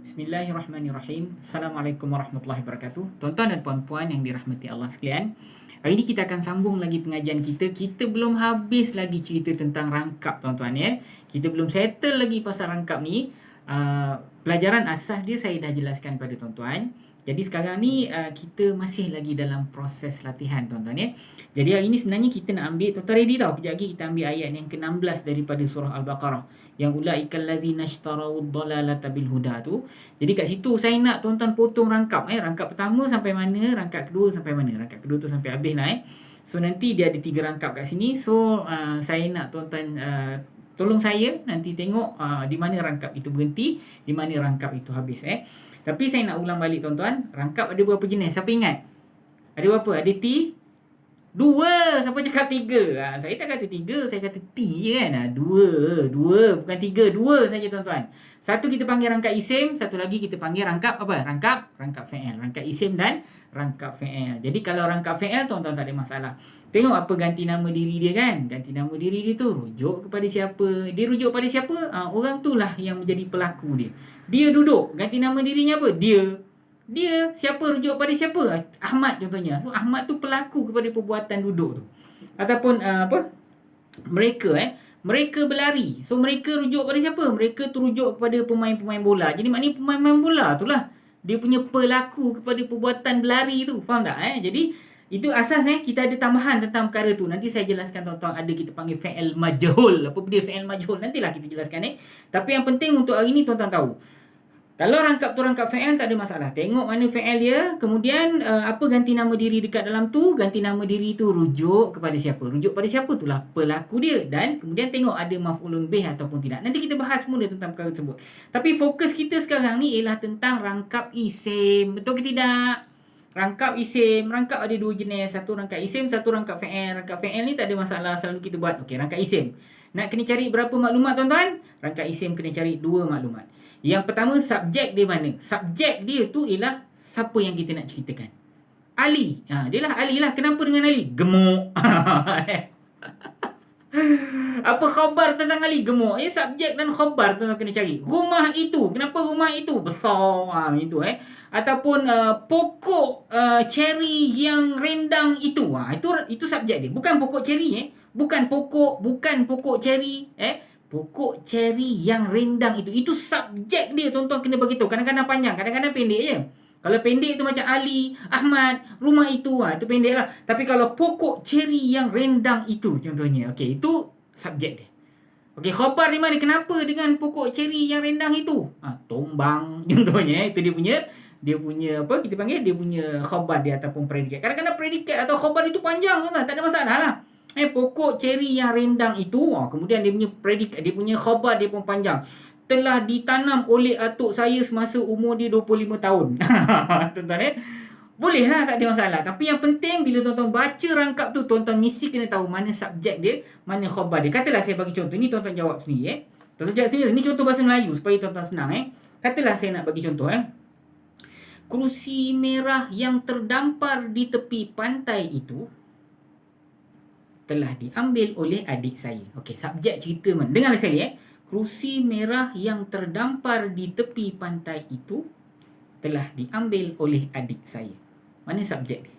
Bismillahirrahmanirrahim. Assalamualaikum warahmatullahi wabarakatuh. Tuan-tuan dan puan-puan yang dirahmati Allah sekalian. Hari ini kita akan sambung lagi pengajian kita. Kita belum habis lagi cerita tentang rangkap, tuan-tuan ya. Kita belum settle lagi pasal rangkap ni. Pelajaran asas dia saya dah jelaskan pada tuan-tuan. Jadi sekarang ni kita masih lagi dalam proses latihan, tuan-tuan ya. Jadi hari ini sebenarnya kita nak ambil, tuan-tuan ready tau? Kejap lagi kita ambil ayat yang ke-16 daripada surah Al-Baqarah. Yang ulaikal ladzina ishtarawud dalalata bil huda tu. Jadi kat situ saya nak tuan-tuan potong rangkap rangkap pertama sampai mana, rangkap kedua sampai mana. Rangkap kedua tu sampai habis lah So nanti dia ada 3 rangkap kat sini. So saya nak tuan-tuan tolong saya nanti tengok di mana rangkap itu berhenti, di mana rangkap itu habis Tapi saya nak ulang balik tuan-tuan, rangkap ada berapa jenis? Siapa ingat? Ada berapa? Ada dua. Siapa cakap 3? Saya tak kata 3, saya kata T je kan. 2 bukan 3, 2 saja tuan-tuan. Satu kita panggil rangkap isim, satu lagi kita panggil rangkap apa? Rangkap fi'il. Rangkap isim dan rangkap fi'il. Jadi kalau rangkap fi'il tuan-tuan tak ada masalah. Tengok apa ganti nama diri dia kan? Ganti nama diri dia tu rujuk kepada siapa? Dia rujuk pada siapa? Orang tu lah yang menjadi pelaku dia. Dia duduk, ganti nama dirinya apa? Dia siapa, rujuk pada siapa? Ahmad contohnya. So Ahmad tu pelaku kepada perbuatan duduk tu. Ataupun mereka berlari. So mereka rujuk pada siapa? Mereka tu rujuk kepada pemain-pemain bola. Jadi maknanya pemain-pemain bola tu lah dia punya pelaku kepada perbuatan berlari tu. Faham tak Jadi itu asas kita ada tambahan tentang perkara tu. Nanti saya jelaskan tuan-tuan, ada kita panggil fi'il majhul. Apa dia fi'il majhul? Nantilah kita jelaskan Tapi yang penting untuk hari ni tuan-tuan tahu. Kalau rangkap tu rangkap fi'il tak ada masalah. Tengok mana fi'il dia, kemudian apa ganti nama diri dekat dalam tu, ganti nama diri tu rujuk kepada siapa? Rujuk pada siapa tu lah pelaku dia, dan kemudian tengok ada maf'ulun bih ataupun tidak. Nanti kita bahas mula tentang perkara tersebut. Tapi fokus kita sekarang ni ialah tentang rangkap isim. Betul ke tidak? Rangkap isim, rangkap ada 2 jenis. Satu rangkap isim, satu rangkap fi'il. Rangkap fi'il ni tak ada masalah, selalu kita buat. Okey, rangkap isim. Nak kena cari berapa maklumat tuan-tuan? Rangkap isim kena cari 2 maklumat. Yang pertama, subjek dia mana? Subjek dia tu ialah siapa yang kita nak ceritakan. Ali. Dia lah Ali lah. Kenapa dengan Ali? Gemuk. Apa khabar tentang Ali? Gemuk. Subjek dan khabar tu kena cari. Rumah itu. Kenapa rumah itu? Besar. Itu Ataupun pokok cherry yang rendang itu. Itu subjek dia. Bukan pokok cherry Bukan pokok cherry pokok cherry yang rendang itu subjek dia tuan-tuan kena beritahu. Kadang-kadang panjang, kadang-kadang pendek je. Kalau pendek tu macam Ali, Ahmad, rumah itu itu pendek lah. Tapi kalau pokok cherry yang rendang itu contohnya, okey, itu subjek dia. Okey, khabar di mana? Kenapa dengan pokok cherry yang rendang itu? Tombang contohnya. Itu dia punya apa kita panggil, dia punya khabar dia ataupun predikat. Kadang-kadang predikat atau khabar itu panjang tuan-tuan, tak ada masalah lah. Pokok cherry yang rendang itu, kemudian dia punya predikat, dia punya khabar dia pun panjang. Telah ditanam oleh atuk saya semasa umur dia 25 tahun. Tuan-tuan boleh lah, tak ada masalah. Tapi yang penting bila tuan-tuan baca rangkap tu, tuan-tuan mesti kena tahu mana subjek dia, mana khabar dia. Katalah saya bagi contoh, ni tuan-tuan jawab sendiri Tuan-tuan jawab sendiri. Ni contoh bahasa Melayu supaya tuan-tuan senang Katalah saya nak bagi contoh Kerusi merah yang terdampar di tepi pantai itu telah diambil oleh adik saya. Okey, subjek cerita mana? Dengarlah sekali Kerusi merah yang terdampar di tepi pantai itu telah diambil oleh adik saya. Mana subjek dia?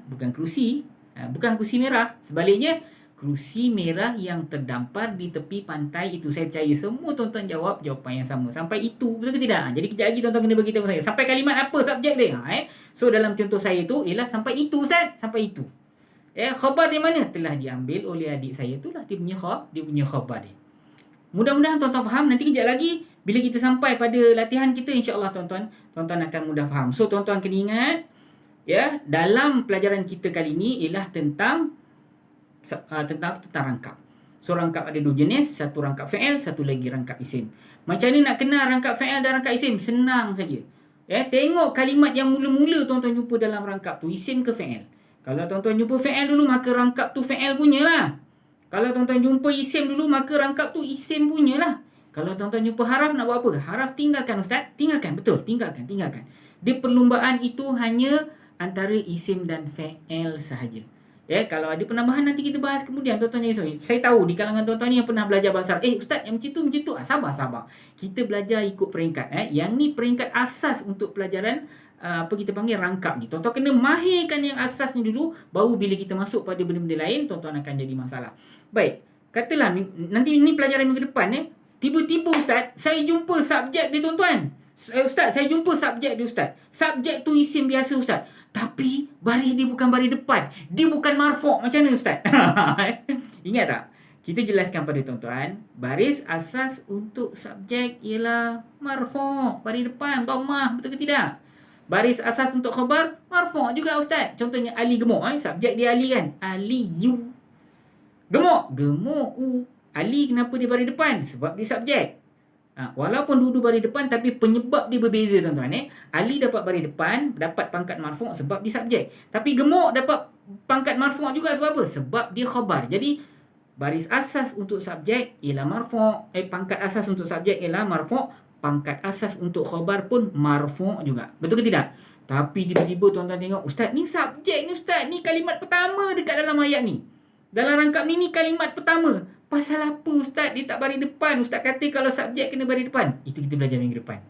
Bukan kerusi. Bukan kerusi merah. Sebaliknya, kerusi merah yang terdampar di tepi pantai itu. Saya percaya semua tuan-tuan jawab jawapan yang sama. Sampai itu, betul ke tidak? Jadi kejap lagi tuan-tuan kena beritahu saya. Sampai kalimat apa subjek dia? So dalam contoh saya tu ialah sampai itu Ustaz. Sampai itu. Khabar di mana? Telah diambil oleh adik saya. Itulah dia punya khabar dia. Mudah-mudahan tuan-tuan faham. Nanti kejap lagi bila kita sampai pada latihan kita, insya-Allah tuan-tuan akan mudah faham. So tuan-tuan kena ingat dalam pelajaran kita kali ini ialah tentang rangkap. So rangkap ada 2 jenis, satu rangkap fi'il, satu lagi rangkap isim. Macam mana nak kenal rangkap fi'il dan rangkap isim? Senang saja. Tengok kalimat yang mula-mula tuan-tuan jumpa dalam rangkap tu, isim ke fi'il. Kalau tuan-tuan jumpa fi'il dulu, maka rangkap tu fi'il punya lah. Kalau tuan-tuan jumpa isim dulu, maka rangkap tu isim punya lah. Kalau tuan-tuan jumpa haraf, nak buat apa? Haraf tinggalkan Ustaz. Tinggalkan, betul. Tinggalkan. Dia perlumbaan itu hanya antara isim dan fi'il sahaja. Kalau ada penambahan nanti kita bahas kemudian tuan-tuan yang esok. Saya tahu di kalangan tuan-tuan ni yang pernah belajar bahasa Arab. Ustaz yang macam tu. Sabar. Kita belajar ikut peringkat. Yang ni peringkat asas untuk pelajaran apa kita panggil rangkap ni. Tuan-tuan kena mahirkan yang asas ni dulu, baru bila kita masuk pada benda-benda lain, tuan-tuan akan jadi masalah. Baik, katalah nanti ni pelajaran minggu depan tiba-tiba Ustaz, saya jumpa subjek dia tuan-tuan. Ustaz, saya jumpa subjek dia Ustaz. Subjek tu isim biasa Ustaz. Tapi baris dia bukan baris depan. Dia bukan marfu'. Macam mana Ustaz? Ingat tak? Kita jelaskan pada tuan-tuan, baris asas untuk subjek ialah marfu', baris depan, dhammah, betul ke tidak? Baris asas untuk khabar marfu' juga Ustaz. Contohnya Ali gemuk, subjek dia Ali kan? Ali you. Gemuk u. Ali kenapa dia baris depan? Sebab dia subjek. Walaupun dua-dua baris depan, tapi penyebab dia berbeza tuan-tuan. Ali dapat baris depan, dapat pangkat marfu' sebab dia subjek. Tapi gemuk dapat pangkat marfu' juga sebab apa? Sebab dia khabar. Jadi baris asas untuk subjek ialah marfu'. Pangkat asas untuk subjek ialah marfu'. Pangkat asas untuk khabar pun marfu' juga. Betul ke tidak? Tapi tiba-tiba tuan-tuan tengok, Ustaz ni subjek ni Ustaz, ni kalimat pertama dekat dalam ayat ni. Dalam rangkap ni kalimat pertama. Pasal apa Ustaz dia tak baris depan? Ustaz kata kalau subjek kena baris depan. Itu kita belajar minggu depan.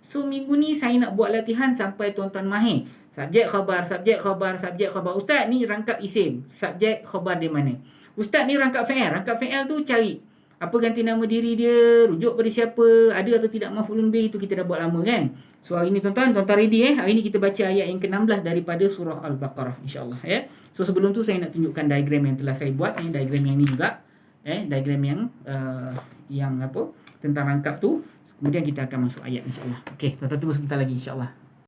So minggu ni saya nak buat latihan sampai tuan-tuan mahir. Subjek khabar. Ustaz ni rangkap isim. Subjek khabar dia mana? Ustaz ni rangkap fi'il. Rangkap fi'il tu cari apa ganti nama diri dia, rujuk pada siapa, ada atau tidak maf'ulun bih, itu kita dah buat lama kan. So hari ni tuan-tuan ready Hari ni kita baca ayat yang ke-16 daripada surah Al-Baqarah insya-Allah So sebelum tu saya nak tunjukkan diagram yang telah saya buat, diagram yang ni juga. Diagram yang apa tentang rangkap tu. Kemudian kita akan masuk ayat insya-Allah. Okey, tuan-tuan tunggu sebentar lagi insya-Allah.